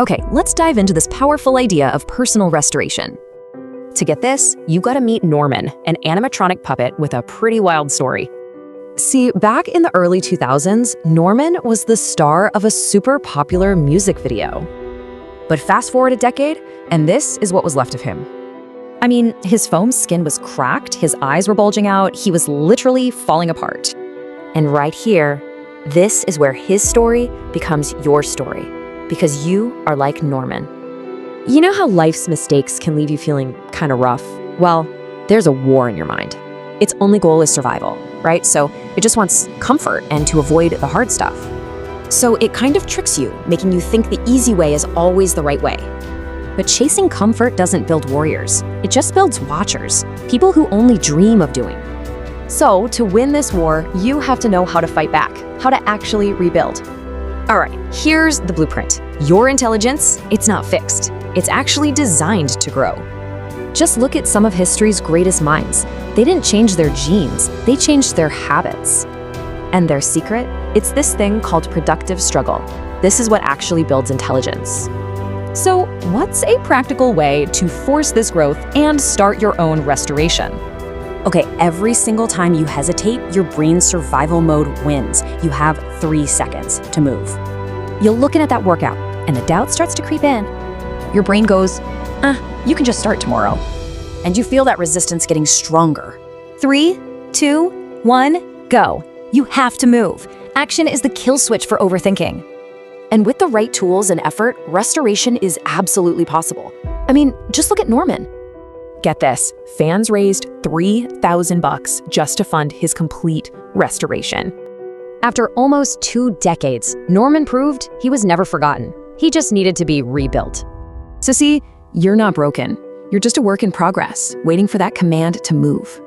Okay, let's dive into this powerful idea of personal restoration. To get this, you gotta meet Norman, an animatronic puppet with a pretty wild story. See, back in the early 2000s, Norman was the star of a super popular music video. But fast forward a decade, and this is what was left of him. I mean, his foam skin was cracked, his eyes were bulging out, he was literally falling apart. And right here, this is where his story becomes your story, because you are like Norman. You know how life's mistakes can leave you feeling kind of rough? Well, there's a war in your mind. Its only goal is survival, right? So it just wants comfort and to avoid the hard stuff. So it kind of tricks you, making you think the easy way is always the right way. But chasing comfort doesn't build warriors. It just builds watchers, people who only dream of doing. So to win this war, you have to know how to fight back, how to actually rebuild. All right, here's the blueprint. Your intelligence, it's not fixed. It's actually designed to grow. Just look at some of history's greatest minds. They didn't change their genes, they changed their habits. And their secret? It's this thing called productive struggle. This is what actually builds intelligence. So, what's a practical way to force this growth and start your own restoration? Okay, every single time you hesitate, your brain's survival mode wins. You have 3 seconds to move. You're looking at that workout, and the doubt starts to creep in. Your brain goes, you can just start tomorrow. And you feel that resistance getting stronger. 3, 2, 1, go. You have to move. Action is the kill switch for overthinking. And with the right tools and effort, restoration is absolutely possible. I mean, just look at Norman. Get this, fans raised $3,000 just to fund his complete restoration. After almost 2 decades, Norman proved he was never forgotten. He just needed to be rebuilt. So see, you're not broken. You're just a work in progress, waiting for that command to move.